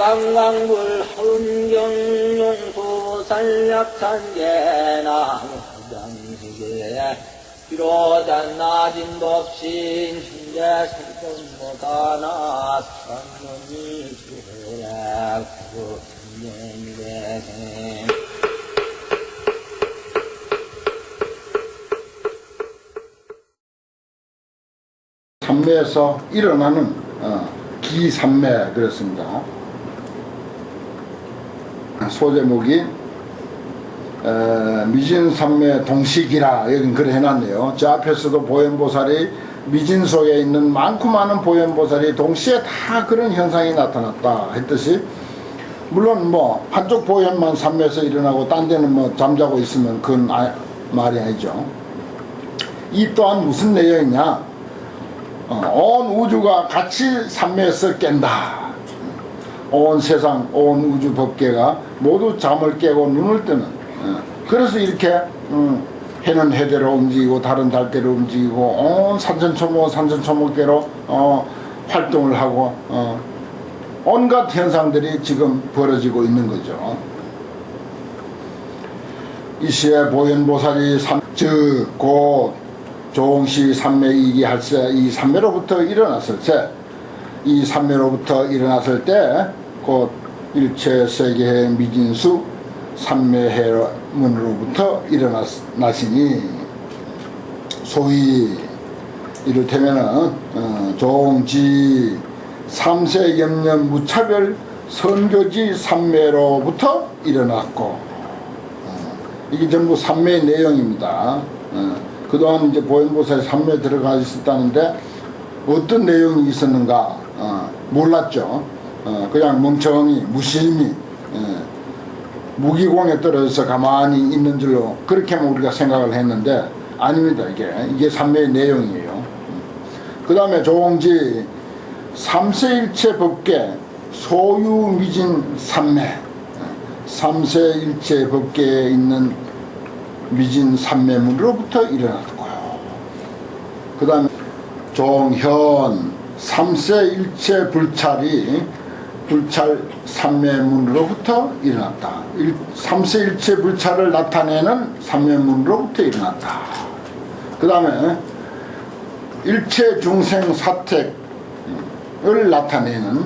강강불 훈경용수 산약산계나무 장시계 비로잔 낮은 법신 신제 설전보다나 선문이 주례 구년대생 삼매에서 일어나는 기삼매 그렇습니다. 소제목이 미진삼매 동식이라 여긴 그래 해놨네요. 저 앞에서도 보현보살이 미진 속에 있는 많고 많은 보현보살이 동시에 다 그런 현상이 나타났다 했듯이, 물론 뭐 한쪽 보현만 삼매에서 일어나고 딴 데는 뭐 잠자고 있으면 그건 말이 아니죠. 이 또한 무슨 내용이냐, 온 우주가 같이 삼매에서 깬다. 온 세상, 온 우주 법계가 모두 잠을 깨고 눈을 뜨는, 그래서 이렇게 해는 해대로 움직이고 다른 달대로 움직이고 온 산천초목계로 활동을 하고 온갖 현상들이 지금 벌어지고 있는 거죠. 이시에 보현보살이 즉 곧 종시 삼매이기 할세, 이 삼매로부터 일어났을 때, 이 삼매로부터 일어났을 때 곧 일체 세계의 미진수 삼매해문으로부터 일어나시니, 소위 이를테면은 종지 삼세염년 무차별 선교지 삼매로부터 일어났고, 이게 전부 삼매의 내용입니다. 그동안 이제 보현보살이 삼매에 들어가 있었다는데 어떤 내용이 있었는가 몰랐죠. 그냥 멍청이 무심히 무기공에 떨어져서 가만히 있는 줄로 그렇게만 우리가 생각을 했는데 아닙니다. 이게 삼매의 내용이에요. 그 다음에 종지 삼세일체 법계 소유미진 삼매, 삼세일체 법계에 있는 미진 삼매문으로부터 일어났고요. 그 다음에 종현 삼세일체 불찰 삼매문으로부터 일어났다. 삼세일체 불찰을 나타내는 삼매문으로부터 일어났다. 그 다음에 일체 중생 사택을 나타내는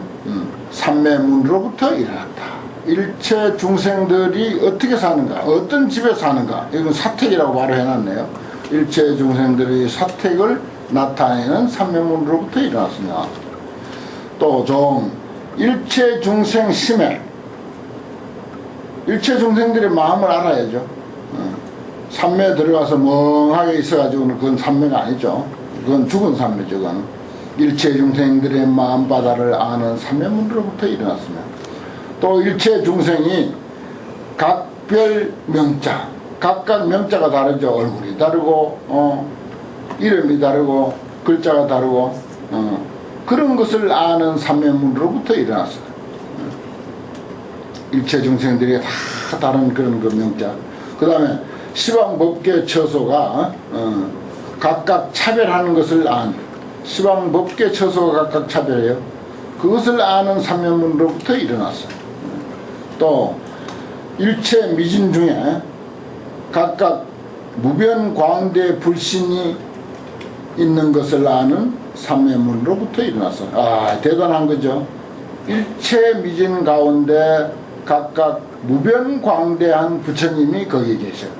삼매문으로부터 일어났다. 일체 중생들이 어떻게 사는가, 어떤 집에 사는가, 이건 사택이라고 바로 해놨네요. 일체 중생들의 사택을 나타내는 삼매문으로부터 일어났습니다. 또 종 일체 중생 심해, 일체 중생들의 마음을 알아야죠. 삼매에 들어가서 멍하게 있어가지고는 그건 삼매가 아니죠. 그건 죽은 삼매죠. 그건 일체 중생들의 마음바다를 아는 삼매문으로부터 일어났습니다. 또 일체 중생이 각별 명자, 각각 명자가 다르죠. 얼굴이 다르고 이름이 다르고 글자가 다르고 그런 것을 아는 삼매문으로부터 일어났어요. 일체 중생들이 다 다른 그런 그 명자. 그 다음에 시방법계 처소가 각각 차별하는 것을 시방법계 처소가 각각 차별해요. 그것을 아는 삼매문으로부터 일어났어요. 또 일체 미진 중에 각각 무변광대 불신이 있는 것을 아는 삼매문으로부터 일어났어요. 대단한 거죠. 일체 미진 가운데 각각 무변광대한 부처님이 거기 계셔요.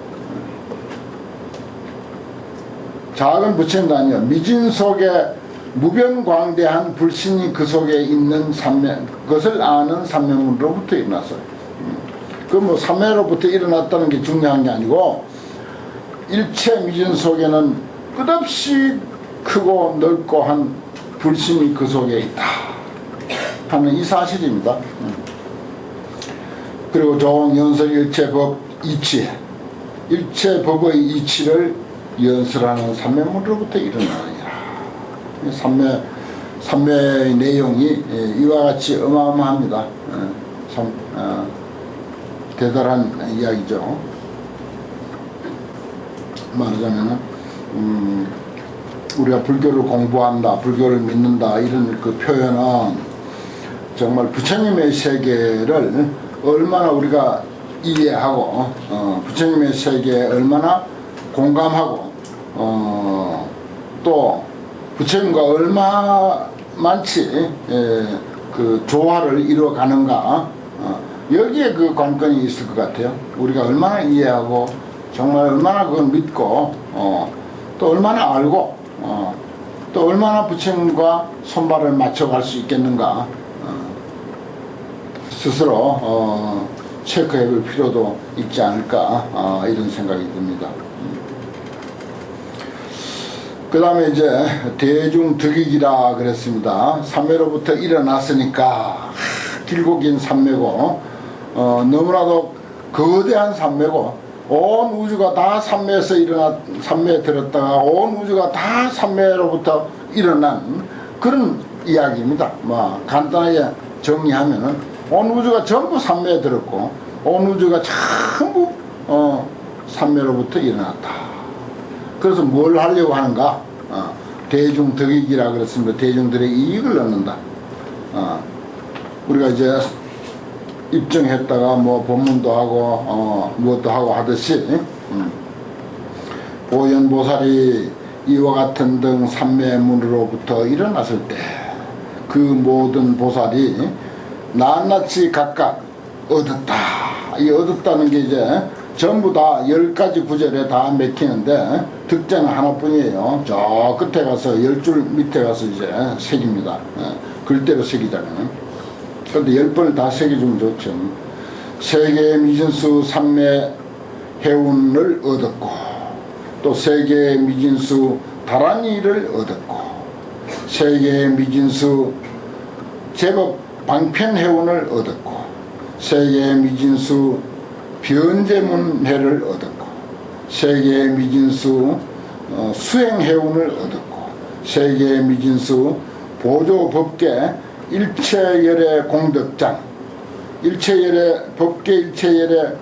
작은 부처님도 아니에요. 미진 속에 무변광대한 불신이 그 속에 있는 그것을 아는 삼매문으로부터 일어났어요. 그 뭐 삼매로부터 일어났다는 게 중요한 게 아니고, 일체 미진 속에는 끝없이 크고 넓고 한 불신이 그 속에 있다 하는 이 사실입니다. 그리고 종 연설 일체법 이치, 일체법의 이치를 연설하는 삼매문으로부터 일어나느니라. 삼매의 내용이 이와 같이 어마어마합니다. 참 대단한 이야기죠. 말하자면은 우리가 불교를 공부한다, 불교를 믿는다, 이런 그 표현은 정말 부처님의 세계를 얼마나 우리가 이해하고 부처님의 세계에 얼마나 공감하고 또 부처님과 얼마 많지 그 조화를 이루어가는가 여기에 그 관건이 있을 것 같아요. 우리가 얼마나 이해하고 정말 얼마나 그걸 믿고 또 얼마나 알고 또 얼마나 부처님과 손발을 맞춰갈 수 있겠는가 스스로 체크해 볼 필요도 있지 않을까 이런 생각이 듭니다. 그 다음에 이제 대중득익이라 그랬습니다. 삼매로부터 일어났으니까 길고 긴 삼매고 너무나도 거대한 삼매고 온 우주가 다 삼매에 들었다가 온 우주가 다 삼매로부터 일어난 그런 이야기입니다. 뭐 간단하게 정리하면은 온 우주가 전부 삼매에 들었고 온 우주가 전부 삼매로부터 일어났다. 그래서 뭘 하려고 하는가? 대중득익이라 그랬습니다. 대중들의 이익을 얻는다. 우리가 이제 입증했다가 뭐 법문도 하고 무엇도 하고 하듯이 보현보살이 이와 같은 등 삼매문으로부터 일어났을 때 그 모든 보살이 낱낱이 각각 얻었다. 이 얻었다는 게 이제 전부 다 10가지 구절에 다 맥히는데 득자는 하나뿐이에요. 저 끝에 가서 10줄 밑에 가서 이제 새깁니다. 글대로 새기자면. 그런데 10번을 다 새겨주면 좋죠. 세계의 미진수 삼매 해운을 얻었고 또 세계의 미진수 다란이를 얻었고 세계의 미진수 제법 방편 해운을 얻었고 세계의 미진수 변제문해를 얻었고 세계의 미진수 수행해운을 얻었고 세계의 미진수 보조법계 일체열의 공덕장 법계 일체열의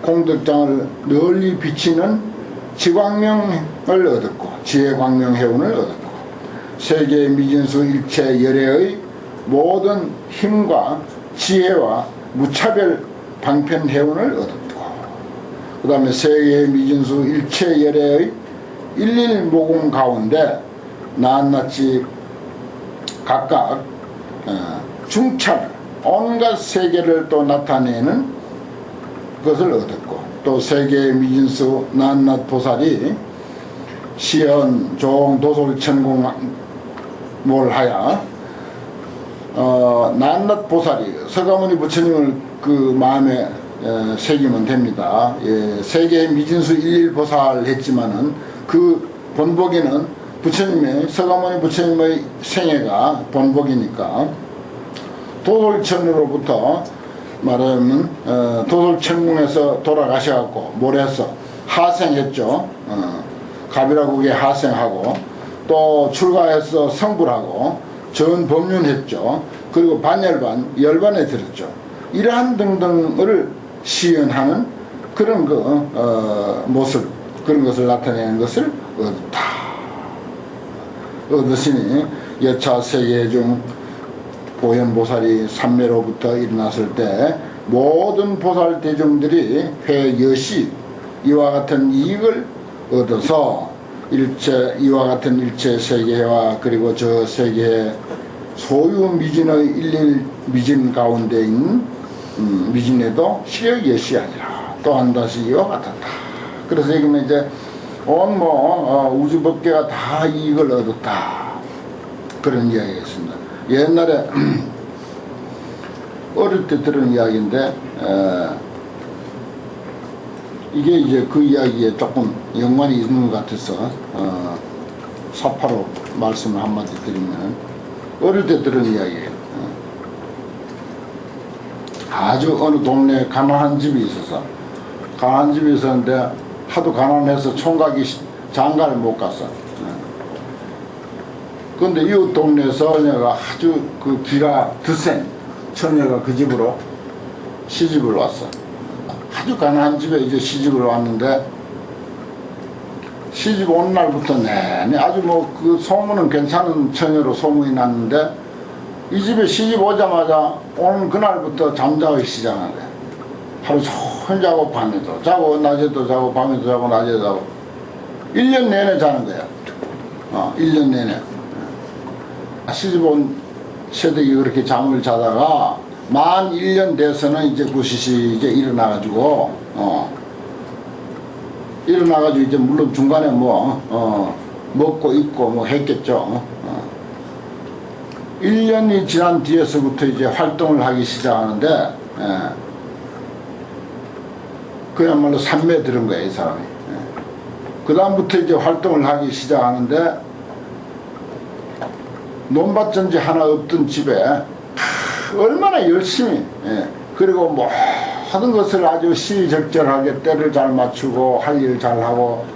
공덕장을 널리 비치는 지광명을 얻었고 지혜광명해운을 얻었고 세계의 미진수 일체열의 모든 힘과 지혜와 무차별 방편해운을 얻었고 그 다음에 세계의 미진수 일체열의 일일모공 가운데 낱낱이 각각 중찰 온갖 세계를 또 나타내는 것을 얻었고 또 세계의 미진수 낱낱 보살이 시연 종 도솔 천공몰 하야 낱낱 보살이 서가모니 부처님을 그 마음에 새기면 됩니다. 세계의 미진수 일일보살 했지만은 그 본보기는 부처님의 서가모니 부처님의 생애가 본보기니까 도솔천으로부터 말하면 도솔천궁에서 돌아가셔갖고 모래에서 하생했죠. 가비라국에 하생하고 또 출가해서 성불하고 전법륜했죠. 그리고 반열반, 열반에 들었죠. 이러한 등등을 시연하는 그런 모습, 그런 것을 나타내는 것을 얻었다. 얻으시니 여차 세계 중 보현보살이 삼매로부터 일어났을 때 모든 보살 대중들이 회여시 이와 같은 이익을 얻어서 이와 같은 일체 세계와 그리고 저 세계의 소유 미진의 일일 미진 가운데 있는 미진에도 실력여시 아니라 또한 다시 이와 같았다. 그래서 여기는 이제 온 우주법계가 다 이익을 얻었다. 그런 이야기가 있습니다. 옛날에 어릴 때 들은 이야기인데 이게 이제 그 이야기에 조금 연관이 있는 것 같아서 사파로 말씀을 한마디 드리면 어릴 때 들은 이야기예요. 아주 어느 동네에 가난한 집이 있어서 가난한 집이 있었는데 하도 가난해서 총각이 장가를 못 갔어. 그런데 이웃 동네에서 처녀가 아주 그 기가 드센 처녀가 그 집으로 시집을 왔어. 아주 가난한 집에 이제 시집을 왔는데 시집 온 날부터 내내 아주 그 소문은 괜찮은 처녀로 소문이 났는데 이 집에 시집 오자마자 오는 그날부터 잠자기 시작한 거야. 하루 종일 자고 밤에도 자고 낮에도 자고 밤에도 자고 낮에도 자고 1년 내내 자는 거야. 1년 내내. 시집 온 새댁이 그렇게 잠을 자다가 만 1년 돼서는 이제 구시시 이제 일어나가지고 일어나가지고 이제 물론 중간에 먹고 입고 뭐 했겠죠. 1년이 지난 뒤에서부터 이제 활동을 하기 시작하는데 그야말로 산매에 들은 거예요, 이 사람이. 그 다음부터 이제 활동을 하기 시작하는데 논밭전지 하나 없던 집에 얼마나 열심히 그리고 모든 것을 아주 시적절하게 때를 잘 맞추고 할 일 잘하고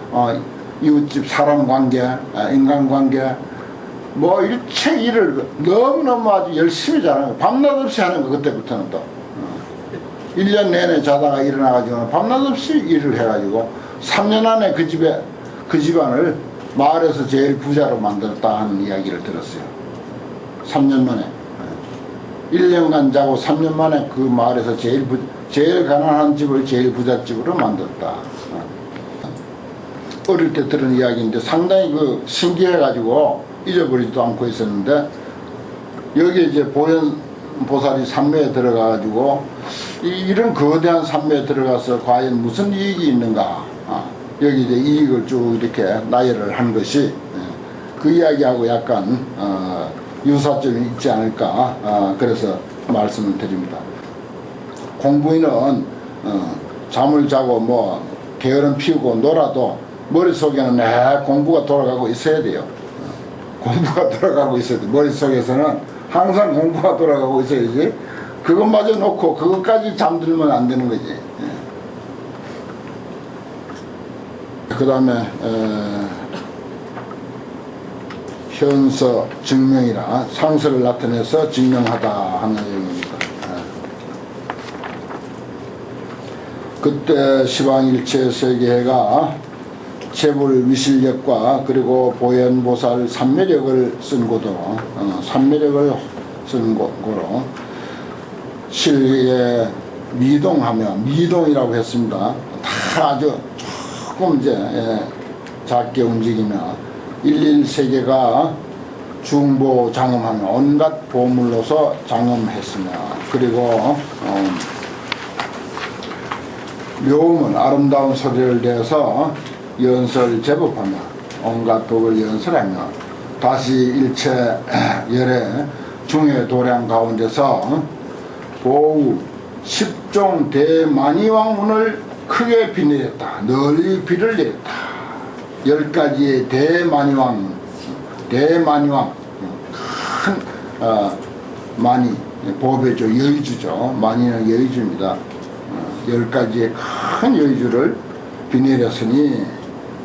이웃집 사람관계 인간관계 일체 일을 너무너무 아주 열심히 잘하는 거 밤낮 없이 하는 거 그때부터는 또 1년 내내 자다가 일어나가지고 밤낮 없이 일을 해가지고 3년 안에 그 집안을 마을에서 제일 부자로 만들었다 하는 이야기를 들었어요. 3년 만에 1년간 자고 3년 만에 그 마을에서 제일 가난한 집을 제일 부잣집으로 만들었다. 어릴 때 들은 이야기인데 상당히 신기해가지고 잊어버리지도 않고 있었는데 여기 이제 보현보살이 산매에 들어가가지고 이런 거대한 산매에 들어가서 과연 무슨 이익이 있는가. 여기 이제 이익을 쭉 이렇게 나열을 한 것이 그 이야기하고 약간 유사점이 있지 않을까. 그래서 말씀을 드립니다. 공부인은 잠을 자고 게으름 피우고 놀아도 머릿속에는 공부가 돌아가고 있어야 돼요. 공부가 돌아가고 있어야 돼. 머릿속에서는 항상 공부가 돌아가고 있어야지. 그것마저 놓고 그것까지 잠들면 안 되는 거지. 그 다음에 현서 증명이라 상서를 나타내서 증명하다 하는 내용입니다. 그때 시방일체 세계가 재불 위실력과 그리고 보현보살 삼매력을 쓴 곳으로 실에 미동하며 미동이라고 했습니다. 다 아주 조금 이제 작게 움직이며 일일세계가 중보 장엄하며 온갖 보물로서 장엄했으며 그리고 묘음은 아름다운 소리를 내서 연설 제법하며 온갖 법을 연설하며 다시 일체 열의 중의 도량 가운데서 보우 10종 대만이왕문을 크게 비내렸다. 널리 비를 내렸다. 10가지의 대만이왕 큰 만이 보배죠. 여의주죠. 만이는 여의주입니다. 10가지의 큰 여의주를 비내렸으니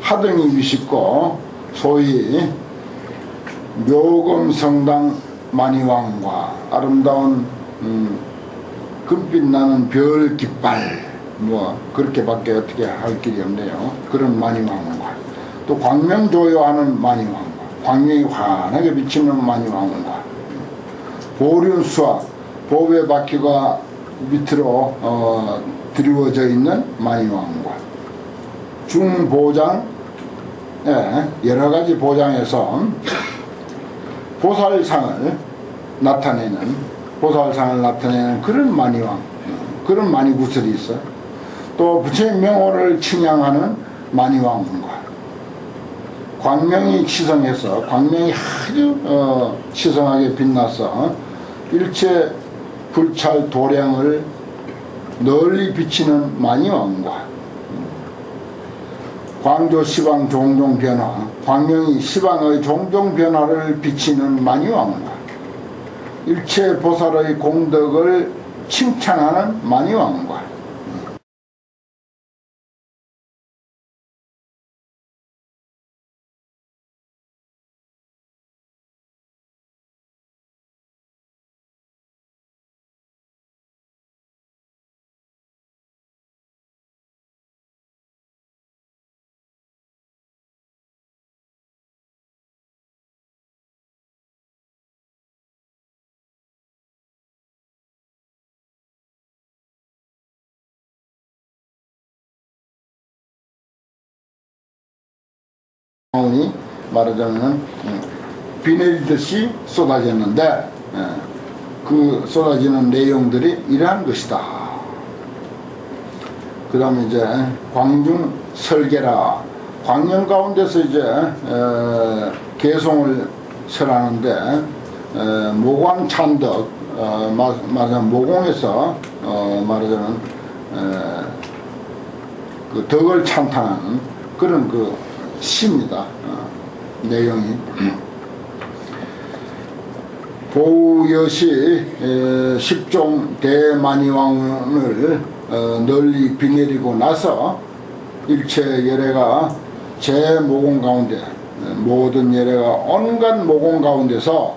하등이 위식고 소위 묘금성당 만이왕과 아름다운 금빛 나는 별 깃발 그렇게밖에 어떻게 할 길이 없네요. 그런 만이왕과 또 광명조요하는 만이왕과 광명이 환하게 비치는 만이왕과 보륜수와 보배 바퀴가 밑으로 드리워져 있는 만이왕과 중보장 여러가지 보장에서 보살상을 나타내는 그런 만이왕 그런 만이구슬이 있어요. 또 부처님 명호를 칭양하는 만이왕과 광명이 치성해서 광명이 아주 치성하게 빛나서 일체 불찰 도량을 널리 비치는 만이왕과 광조 시방 종종 변화 광명이 시방의 종종 변화를 비치는 만이왕과 일체 보살의 공덕을 칭찬하는 만이왕과 운이 말하자면 비 내리듯이 쏟아졌는데 그 쏟아지는 내용들이 이러한 것이다. 그 다음에 이제 광중 설계라, 광년 가운데서 이제 개송을 설하는데 모광 찬덕, 말하자면 모공에서 말하자면 그 덕을 찬탄하는 그런 그 시입니다. 내용이 보우여시 십종 대만이왕을 널리 비내리고 나서 일체 열애가 제 모공 가운데 모든 열애가 온갖 모공 가운데서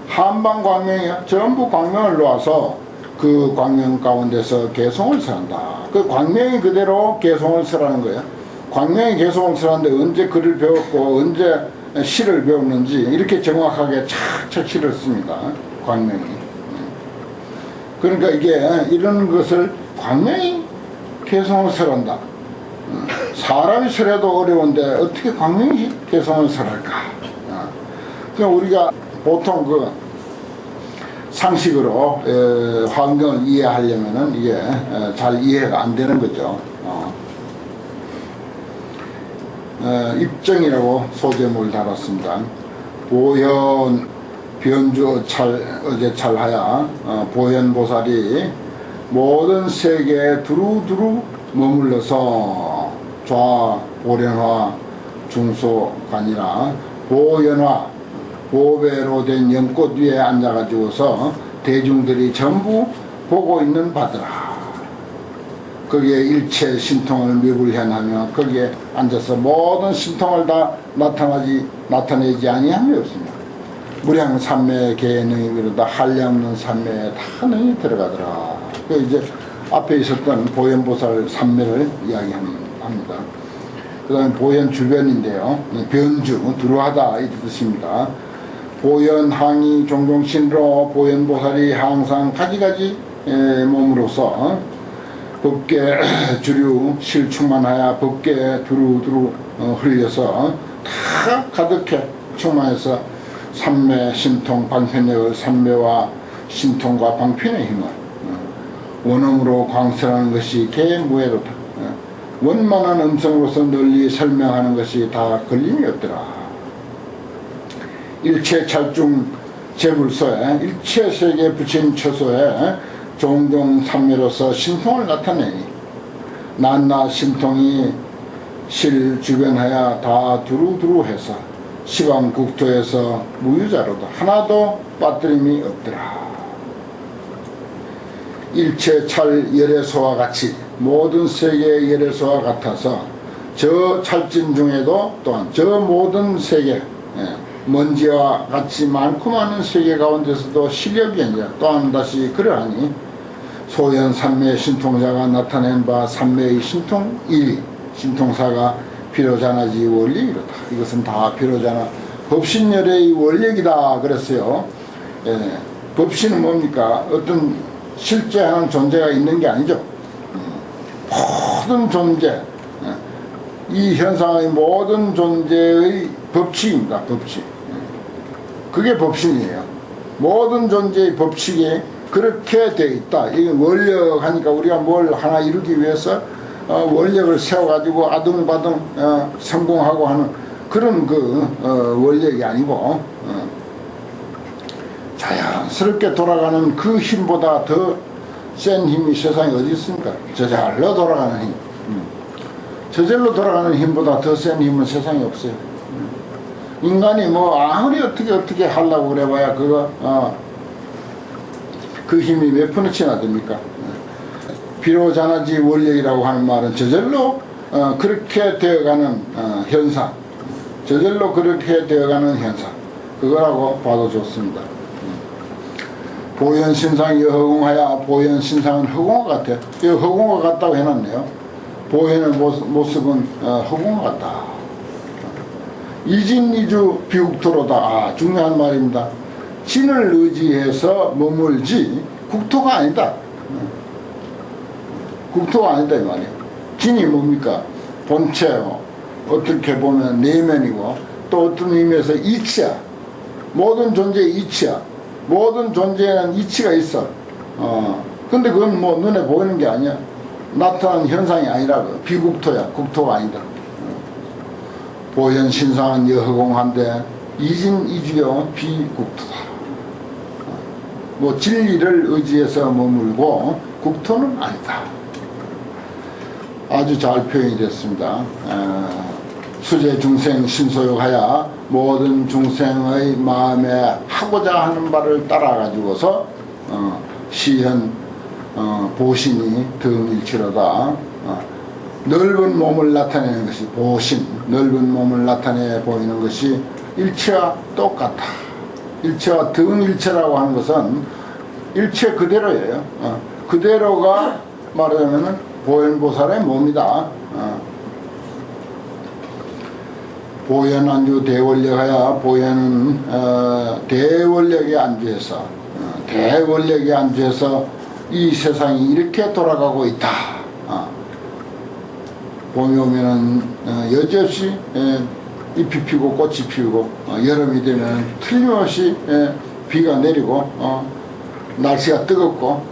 한방 광명이 전부 광명을 놓아서 그 광명 가운데서 개송을 설한다. 그 광명이 그대로 개송을 설하는 거예요. 광명이 개송을 설하는데 언제 글을 배웠고 언제 시를 배웠는지 이렇게 정확하게 착착 시를 씁니다. 광명이. 그러니까 이게 이런 것을 광명이 개송을 설한다. 사람이 설해도 어려운데 어떻게 광명이 개송을 설할까? 그냥 우리가 보통 그 상식으로 환경을 이해하려면은 이게 잘 이해가 안 되는 거죠. 입정이라고 소제목을 달았습니다. 보현 변주 어제 찰하야 보현보살이 모든 세계에 두루두루 머물러서 좌 보련화 중소관이라 보현화 보배로 된 연꽃 위에 앉아가지고서 대중들이 전부 보고 있는 바더라. 거기에 일체 신통을 미불현하며 거기에 앉아서 모든 신통을 다 나타내지 아니함이 없습니다. 무량산매의 개능이 그러다 한량없는 산매에 다 능이 들어가더라. 그 이제 앞에 있었던 보현보살 산매를 이야기합니다. 그 다음에 보현 주변인데요. 변주, 두루하다 이 뜻입니다. 보현 항이 종종 신으로 보현보살이 항상 가지가지 몸으로서 법계 주류 실충만하여 법계 두루두루 흘려서 다 가득해 충만해서 삼매 신통 방편력을 삼매와 신통과 방편의 힘을 원음으로 광설하는 것이 개무해도다. 원만한 음성으로서 널리 설명하는 것이 다 걸림이 없더라. 일체 찰중 제불소에 일체 세계 부처님 처소에 종종 삼매로서 신통을 나타내니 낱낱 신통이 실주변하여 다 두루두루 해서 시방 국토에서 무유자로도 하나도 빠뜨림이 없더라. 일체 찰 열애소와 같이 모든 세계의 열애소와 같아서 저 찰진 중에도 또한 저 모든 세계 먼지와 같이 많고 많은 세계 가운데서도 실력이 이제 또한 다시 그러하니 소현 삼매 신통자가 나타낸 바 삼매의 신통 1위 신통사가 비로자나지 원리 이렇다. 이것은 다 비로자나 법신열애의 원력이다 그랬어요. 법신은 뭡니까? 어떤 실제하는 존재가 있는 게 아니죠. 모든 존재, 이 현상의 모든 존재의 법칙입니다. 법칙. 그게 법신이에요. 모든 존재의 법칙이 그렇게 되어 있다. 이게 원력 하니까 우리가 뭘 하나 이루기 위해서 원력을 세워가지고 아둥바둥 성공하고 하는 그런 원력이 아니고 자연스럽게 돌아가는 그 힘보다 더 센 힘이 세상에 어디 있습니까? 저절로 돌아가는 힘. 저절로 돌아가는 힘보다 더 센 힘은 세상에 없어요. 인간이 뭐 아무리 어떻게 하려고 그래봐야 그 힘이 몇 푼어치나 됩니까? 비로자나지 원력이라고 하는 말은 저절로 그렇게 되어가는 현상, 저절로 그렇게 되어가는 현상, 그거라고 봐도 좋습니다. 보현신상이 허공하야 보현신상은 허공화 같아요. 이 허공화 같다고 해놨네요. 보현의 모습은 허공화 같다. 이진이주 비국토로다. 중요한 말입니다. 진을 의지해서 머물지 국토가 아니다. 국토가 아니다 이 말이에요. 진이 뭡니까? 본체요. 어떻게 보면 내면이고 또 어떤 의미에서 이치야. 모든 존재의 이치야. 모든 존재에는 이치가 있어. 근데 그건 뭐 눈에 보이는 게 아니야. 나타난 현상이 아니라 비국토야. 국토가 아니다. 보현 신상은 여허공한데 이진이주요 비국토다. 뭐 진리를 의지해서 머물고 국토는 아니다. 아주 잘 표현이 됐습니다. 수제 중생 신소욕하여 모든 중생의 마음에 하고자 하는 바를 따라 가지고서 시현 보신이 등일치로다. 넓은 몸을 나타내는 것이 보신, 넓은 몸을 나타내 보이는 것이 일체와 똑같다. 일체와 등일체라고 하는 것은 일체 그대로예요. 그대로가 말하자면 보현보살의 몸이다. 보현안주 대원력하여 보현은 대원력에 안주해서 대원력에 안주해서 이 세상이 이렇게 돌아가고 있다. 봄이 오면은 여지없이 잎이 피고 꽃이 피우고 여름이 되면 틀림없이 비가 내리고 날씨가 뜨겁고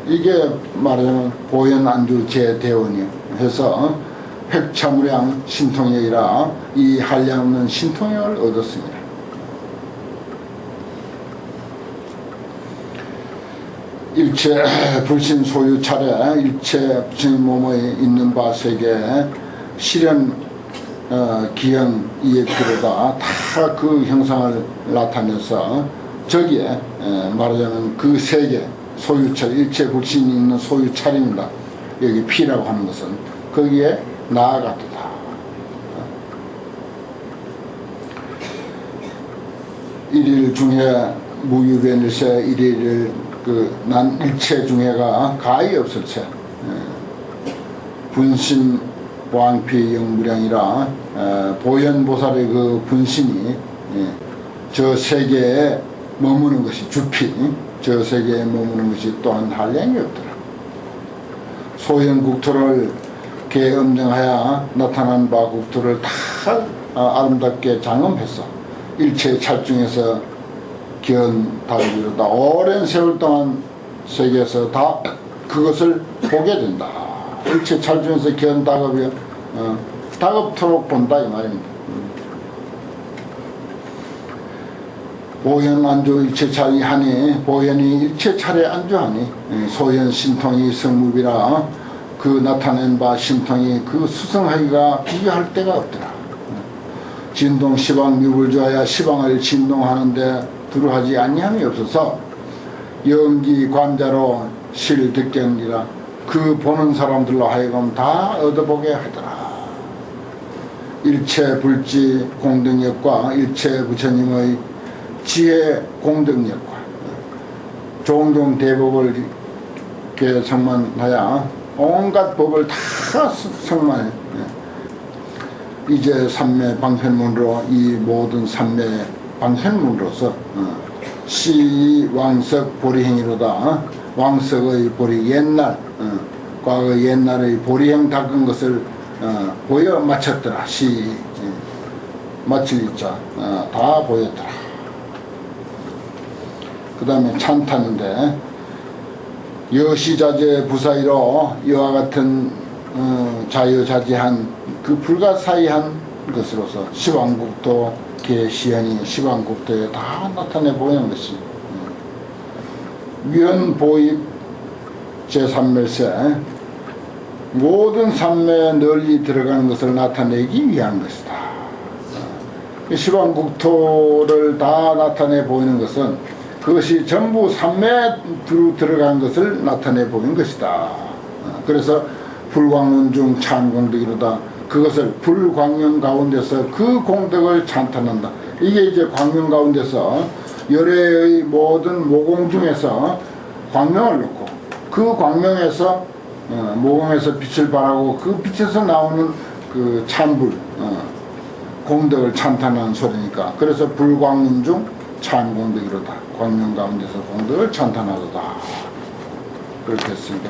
이게 말하자면 보현안주 제대원이요. 해서 획차무량 신통력이라 이 한량없는 신통력을 얻었습니다. 일체 불신 소유 차례 일체 부처님 몸에 있는 바 세계 실현 기형 이해피로다 다 그 형상을 나타내서 저기에 말하자면 그 세계 소유찰 일체 불신이 있는 소유찰입니다. 여기 피라고 하는 것은 거기에 나아갔다. 일일 중에 무유변일세 일일을 난 일체 중에가 가히 없을 채 분신 왕피 영무량이라 보현보살의 그 분신이 저 세계에 머무는 것이 주피 저 세계에 머무는 것이 또한 한량이 없더라. 소현국토를 개엄정하여 나타난 바 국토를 다 아름답게 장엄했어. 일체 찰중에서 견다기로다. 오랜 세월 동안 세계에서 다 그것을 보게 된다. 일체 찰중에서 견다급이요. 다급토록 본다 이 말입니다. 보현 안주 일체 차이 하니 보현이 일체 차례 안주하니 소현 신통이 성무비라 그 나타낸 바 신통이 그 수성하기가 비교할 데가 없더라. 진동 시방 유불조하여 시방을 진동하는데 두루하지 아니함이 없어서 영기 관자로 실득견이라 그 보는 사람들로 하여금 다 얻어보게 하더라. 일체 불지 공덕력과 일체 부처님의 지혜 공덕력과 종종 대법을 성만하여 온갖 법을 다 성만해. 이제 삼매 방편문으로 이 모든 삼매 방편문으로서 시왕석 보리행위로다. 왕석의 보리 옛날 과거 옛날의 보리행 닦은 것을 보여 마쳤더라. 시 마칠 이자 다 보였더라. 그 다음에 찬타는데 여시자재 부사이로 이와 같은 자유자재한 그 불가사의한 것으로서 시왕국도 개시현이 시왕국도에 다 나타내 보이는 것이 위헌보입 제3멸세 모든 삼매에 널리 들어가는 것을 나타내기 위한 것이다. 시왕국토를 다 나타내 보이는 것은 그것이 전부 삼매에 들어간 것을 나타내 보이는 것이다. 그래서 불광론중 찬공덕이로다. 그것을 불광명 가운데서 그 공덕을 찬탄한다. 이게 이제 광명 가운데서 열애의 모든 모공 중에서 광명을 놓고 그 광명에서 모공에서 빛을 발하고 그 빛에서 나오는 그 찬불 공덕을 찬탄하는 소리니까 그래서 불광론 중 찬공덕이로다. 광명 가운데서 공덕을 찬탄하도다. 그렇게 했습니다.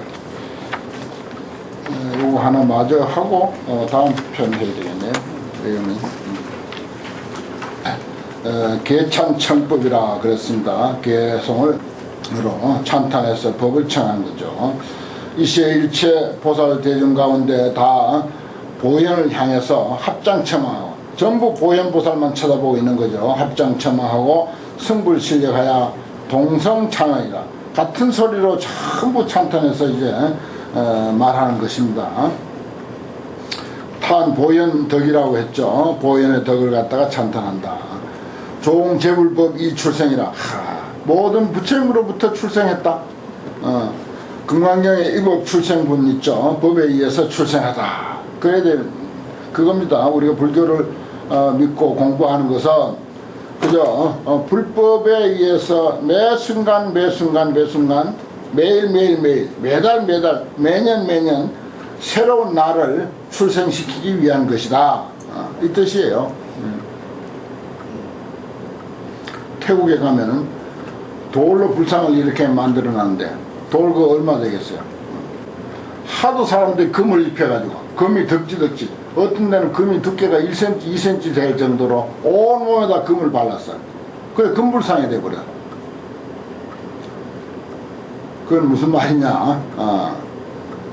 요거 하나 마저 하고 다음 편 해야 되겠네요. 이거는 계찬청법이라 그랬습니다. 계송을 찬탄해서 법을 청한 거죠. 이시일체 보살 대중 가운데 다 보현을 향해서 합장첨하고 전부 보현보살만 쳐다보고 있는 거죠. 합장첨하고 승불실력하여 동성창의라 같은 소리로 전부 찬탄해서 이제 말하는 것입니다. 탄 보현덕이라고 했죠. 보현의 덕을 갖다가 찬탄한다. 종재불법 이 출생이라 모든 부처님으로부터 출생했다. 금강경에 이법 출생분 있죠. 법에 의해서 출생하다. 그래야 돼. 그겁니다. 우리가 불교를 믿고 공부하는 것은 그죠? 불법에 의해서 매 순간 매일 매달 매년 새로운 나를 출생시키기 위한 것이다. 이 뜻이에요. 태국에 가면은 돌로 불상을 이렇게 만들어 놨는데 돌 그 얼마 되겠어요? 하도 사람들이 금을 입혀가지고 금이 덕지 어떤 데는 금이 두께가 1cm 2cm 될 정도로 온몸에다 금을 발랐어요. 그래 금불상이 돼버려. 그건 무슨 말이냐?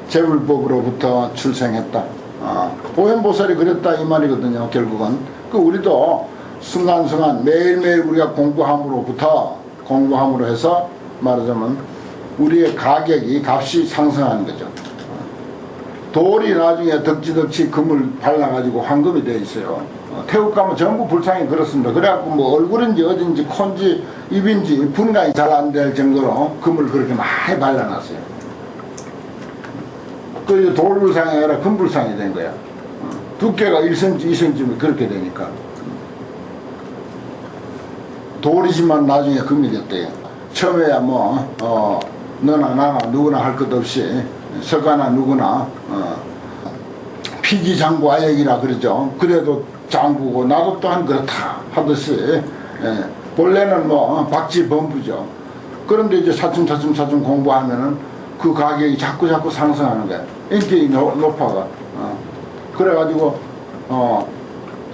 재불법으로부터 출생했다. 보현보살이 그랬다 이 말이거든요. 결국은 그 우리도 순간순간 매일매일 우리가 공부함으로 해서 말하자면 우리의 값이 상승하는 거죠. 돌이 나중에 덕지 금을 발라가지고 황금이 되어 있어요. 태국 가면 전부 불상이 그렇습니다. 그래갖고 뭐 얼굴인지 어딘지 콘지 입인지 분간이 잘 안 될 정도로 금을 그렇게 많이 발라놨어요. 그 돌불상이 아니라 금불상이 된 거야. 두께가 1cm 2cm 그렇게 되니까 돌이지만 나중에 금이 됐대요. 처음에야 너나 나나 누구나 할 것 없이 서가나 누구나 피지장구 아역이라 그러죠. 그래도 장구고 나도 또한 그렇다 하듯이 본래는 박쥐범부죠. 그런데 이제 차츰 공부하면은 그 가격이 자꾸 상승하는 거야. 인격이 높아가. 그래가지고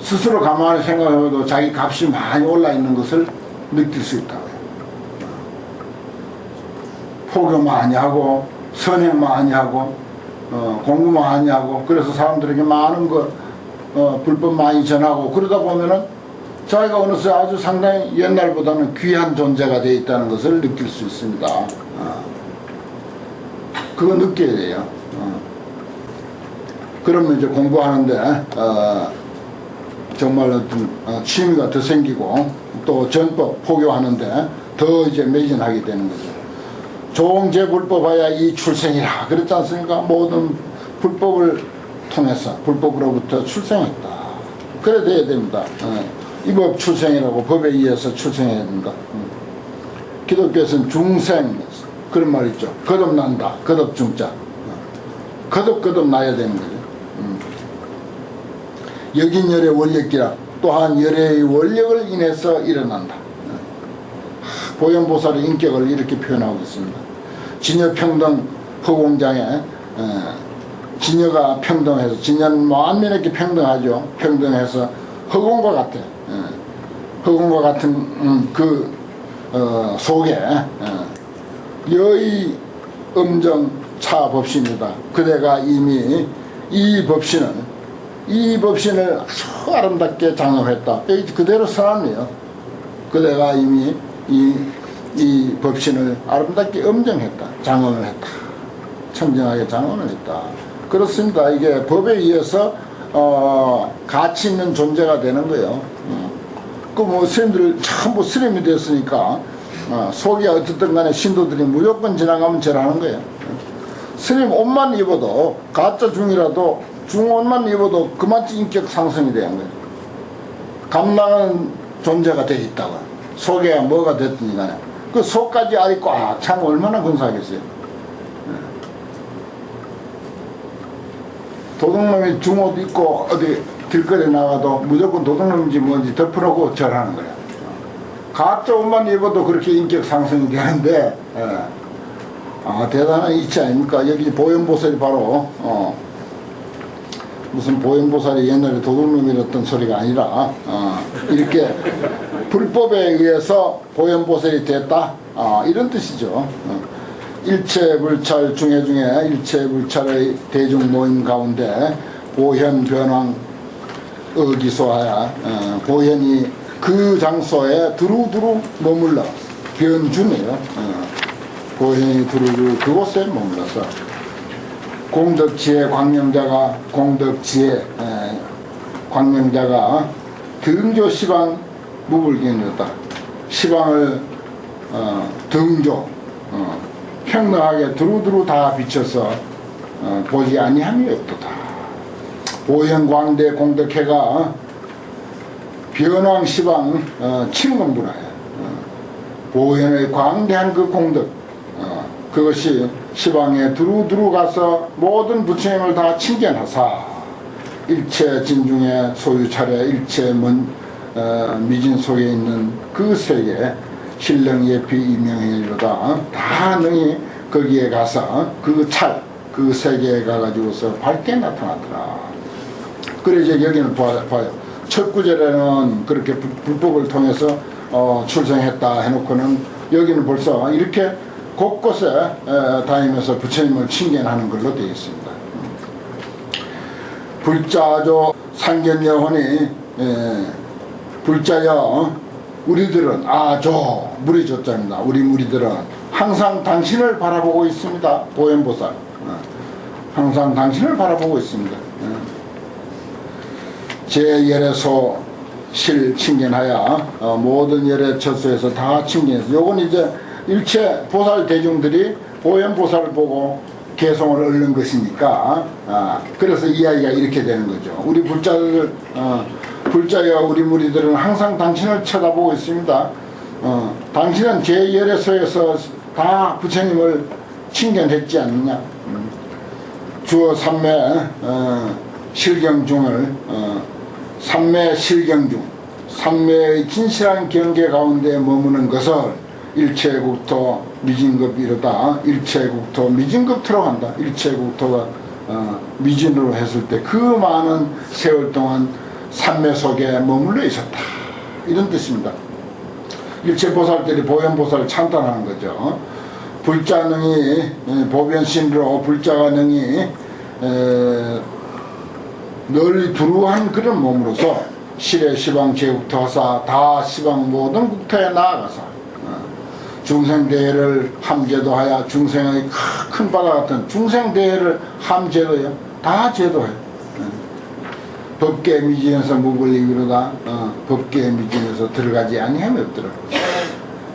스스로 가만히 생각해도 자기 값이 많이 올라 있는 것을 느낄 수 있다. 포교 많이 하고 선행 많이 하고 공부 많이 하고 그래서 사람들에게 많은 거 불법 많이 전하고 그러다 보면은 자기가 어느새 아주 상당히 옛날보다는 귀한 존재가 되어 있다는 것을 느낄 수 있습니다. 그거 느껴야 돼요. 그러면 이제 공부하는데 정말로 좀 취미가 더 생기고 또 전법 포교하는데 더 이제 매진하게 되는 거죠. 종재불법하여 이 출생이라 그랬지 않습니까? 모든 불법을 통해서 불법으로부터 출생했다. 그래 돼야 됩니다. 이 법 출생이라고 법에 의해서 출생해야 된다. 기독교에서는 중생 그런 말 있죠. 거듭난다. 거듭중자. 거듭 나야 되는 거죠. 여긴열의 원력기라 또한 열의 원력을 인해서 일어난다. 보현보살의 인격을 이렇게 표현하고 있습니다. 진여평등 허공장에 진여가 평등해서 진여는 만민에게 평등하죠. 평등해서 허공과 같아. 허공과 같은 그 속에 여의 음정 차 법신이다. 그대가 이미 이 법신을 아주 아름답게 장엄했다. 그대로 선언이에요. 그대가 이미 이 법신을 아름답게 음정했다. 장엄을 했다. 청정하게 장엄을 했다. 그렇습니다. 이게 법에 의해서 가치 있는 존재가 되는 거예요. 스님들 전부 스님이 됐으니까 속이 어떻든 간에 신도들이 무조건 지나가면 절하는 거예요. 스님 옷만 입어도 가짜 중이라도 중옷만 입어도 그만큼 인격 상승이 되는 거예요. 감당하는 존재가 되어 있다고. 속에 뭐가 됐든 간에 그 속까지 알이 꽉 차면 얼마나 근사하겠어요. 도둑놈이 중옷 입고 어디 길거리에 나가도 무조건 도둑놈인지 뭔지 덮어놓고 절하는 거예요. 가짜 옷만 입어도 그렇게 인격 상승이 되는데 대단한 이치 아닙니까? 여기 보현보살이 바로 무슨 보현보살이 옛날에 도둑놈이었던 소리가 아니라 이렇게 불법에 의해서 보현보살이 됐다, 이런 뜻이죠. 일체불찰 중에 일체불찰의 대중 모임 가운데 보현 변왕 어기소하야, 보현이 그 장소에 두루두루 머물러, 변주네요. 보현이 두루두루 그곳에 머물러서 공덕지혜 광명자가, 공덕지혜 광명자가 등조 시방 무불견이었다. 시방을 등조 평등하게 두루두루 다 비춰서 보지 아니함이 없도다. 보현광대 공덕회가 변왕 시방 친공분하여 보현의 광대한 그 공덕, 그것이 시방에 두루두루 가서 모든 부처님을 다 칭견하사 일체 진중의 소유 차례 일체 미진 속에 있는 그 세계 신령 예피 이명행이로다 다 능히 거기에 가서 그 세계에 가가지고서 밝게 나타나더라. 그래 이제 여기는 봐요. 첫 구절에는 그렇게 불법을 통해서 출생했다 해놓고는 여기는 벌써 이렇게 곳곳에 다니면서 부처님을 칭견하는 걸로 되어 있습니다. 불자조 상견여혼이 불자여 우리들은 물이 조자입니다. 우리 무리들은 항상 당신을 바라보고 있습니다. 보현보살 항상 당신을 바라보고 있습니다. 제 열애소 실 칭견하여 모든 열애 처소에서 다 칭견해서 요건 이제 일체 보살 대중들이 보현보살을 보고 개성을 얻는 것이니까 그래서 이야기가 이렇게 되는 거죠. 우리 불자여 우리 무리들은 항상 당신을 쳐다보고 있습니다. 당신은 제 열애소에서 다 부처님을 칭견했지 않느냐. 주어 삼매 실경중을 삼매 실경중 삼매의 진실한 경계 가운데 머무는 것을 일체국토 미진급 이르다. 일체국토 미진급 들어간다. 일체국토가 미진으로 했을 때 그 많은 세월 동안 삼매 속에 머물러 있었다, 이런 뜻입니다. 일체보살들이 보현보살을 찬탄하는 거죠. 불자능이 보변신으로 불자가 능이 널리 두루한 그런 몸으로서 실의 시방 제국토 하사 다 시방 모든 국토에 나아가서 중생대회를 함제도하여 중생의 큰 바다 같은 중생대회를 함제도요. 다 제도해요. 법계 미진에서 무불리기로다. 법계 미진에서 들어가지 아니함이 없더라고요.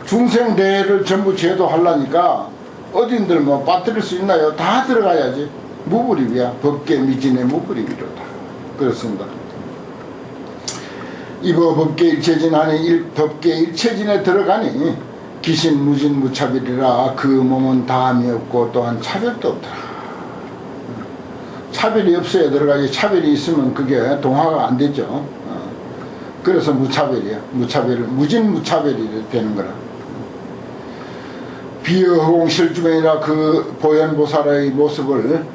중생대회를 전부 제도하려니까 어딘들 뭐 빠뜨릴 수 있나요? 다 들어가야지. 무불입이야. 법계 미진의 무불입이로다. 그렇습니다. 이거 법계 일체진 하니 법계 일체진에 들어가니 기신 무진 무차별이라 그 몸은 다함이 없고 또한 차별도 없더라. 차별이 없어야 들어가지. 차별이 있으면 그게 동화가 안 되죠. 그래서 무차별이야. 무진 무차별이 되는 거라. 비유허공 실주명이라 그 보현보살의 모습을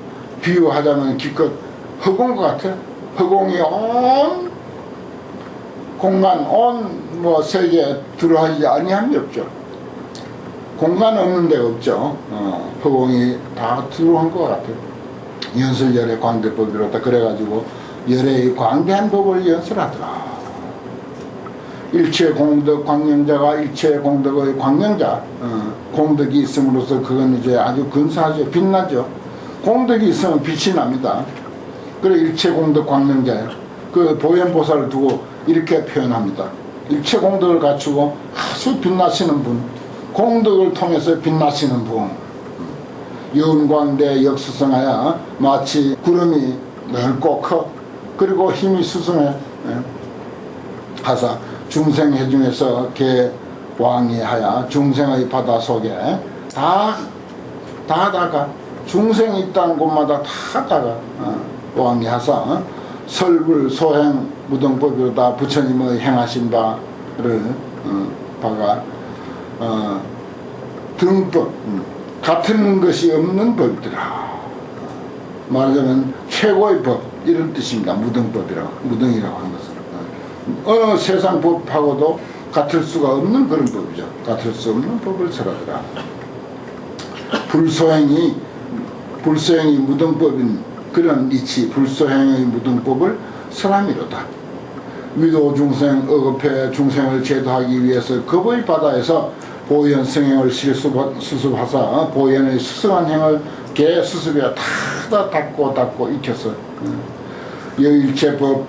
비유하자면 기껏 허공과 같아요. 허공이 온 공간 온 뭐 세계에 들어가지 아니함이 없죠. 공간 없는 데가 없죠. 허공이 다 들어간 것 같아요. 연설열의 광대법이로다. 그래가지고 열의 광대한 법을 연설하더라. 일체 공덕 광명자가 일체 공덕의 광명자, 공덕이 있음으로써 그건 이제 아주 근사하죠. 빛나죠. 공덕이 있으면 빛이 납니다. 그래 일체 공덕 광명자예요. 그 보현보살을 두고 이렇게 표현합니다. 일체 공덕을 갖추고 아주 빛나시는 분, 공덕을 통해서 빛나시는 분, 연광대 역수성하여 마치 구름이 넓고 커 그리고 힘이 수승해 하사 중생회 중에서 개왕이하여 중생의 바다 속에 다 다가 중생이 있다는 곳마다 다 다가 왕이하사 설불 소행 무등법이로다. 부처님의 행하신 바를 바가 등법 같은 것이 없는 법이더라. 말하자면 최고의 법 이런 뜻입니다. 무등법이라고, 무등이라고 하는 것은 어느 세상 법하고도 같을 수가 없는 그런 법이죠. 같을 수 없는 법을 설하더라. 불소행이 무등법인 그런 이치, 불소행의 무등법을 설함이로다. 위도 중생 억압해 중생을 제도하기 위해서 겁의 바다에서 보현 성행을 수습하사 보현의 수승한 행을 개 수습에 다 닦고 익혀서 여일체법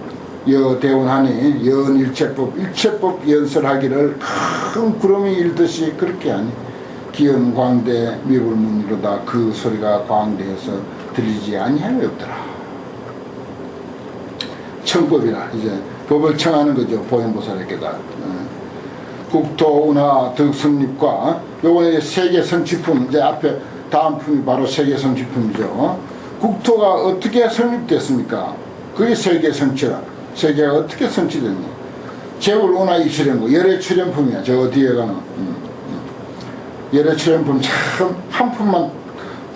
여대운하니 여일체법 일체법 연설하기를 큰 구름이 일듯이 그렇게 하니 기연광대 미불문이로다. 그 소리가 광대에서 들리지 아니하였더라. 청법이라 이제 법을 청하는 거죠. 보현보살에게다. 국토운하 덕성립과 요번에 세계 성취품, 이제 앞에 다음 품이 바로 세계 성취품이죠. 국토가 어떻게 성립됐습니까? 그게 세계 성취라. 세계가 어떻게 성취됐냐? 제불운하 이출현고 열애 출현품이야. 저 뒤에 가는 열애 출현품 참 한 품만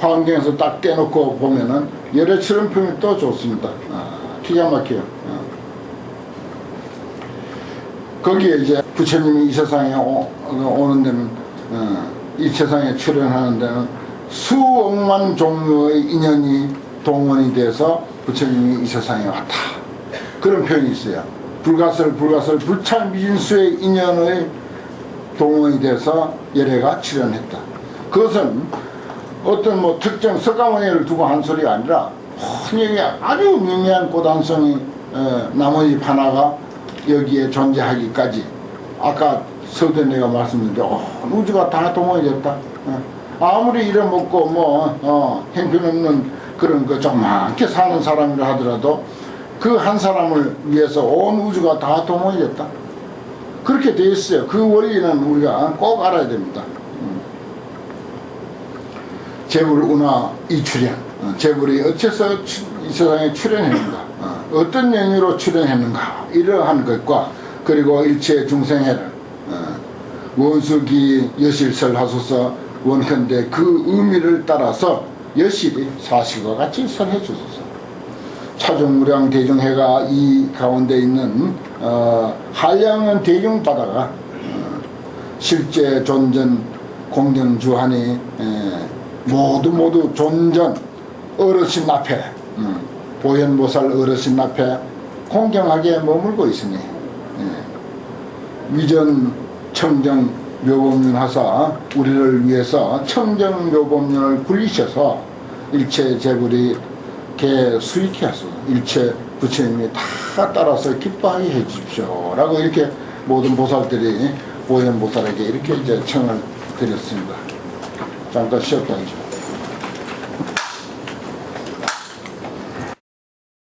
환경에서 딱 떼놓고 보면은 열애 출현품이 또 좋습니다. 기가 막혀요. 거기에 이제 부처님이 이 세상에 오는 데는 이 세상에 출현하는 데는 수억만 종류의 인연이 동원이 돼서 부처님이 이 세상에 왔다. 그런 표현이 있어요. 불가설 불찰미진수의 인연의 동원이 돼서 열애가 출현했다. 그것은 어떤 뭐 특정 석가모니를 두고 한 소리가 아니라 혼연히 아주 미미한 꽃 한 송이 나뭇잎 하나가 여기에 존재하기까지 아까 서두에 내가 말씀드린 우주가 다 동원해졌다. 아무리 잃어먹고 뭐 형편없는 그런 거 조그맣게 사는 사람이라 하더라도 그 한 사람을 위해서 온 우주가 다 동원해졌다. 그렇게 돼 있어요. 그 원리는 우리가 꼭 알아야 됩니다. 제불운하 이출현, 제불이 어째서 이 세상에 출현했는가, 어떤 연유로 출현했는가, 이러한 것과 그리고 일체 중생회를 원수기 여실설하소서 원컨대 그 의미를 따라서 여실히 사실과 같이 설해 주소서. 차종무량 대중회가 이 가운데 있는 한량은 대중바다가 실제 존전 공경주하니 모두 존전 어르신 앞에 보현보살 어르신 앞에 공경하게 머물고 있으니 위전 청정 묘법륜 하사 우리를 위해서 청정 묘법륜을 굴리셔서 일체 제불이 개 수익해 하소서. 일체 부처님이 다 따라서 기뻐하게 해 주십시오 라고 이렇게 모든 보살들이 보현보살에게 이렇게 이제 청을 드렸습니다. 잠깐 쉬었다 하죠.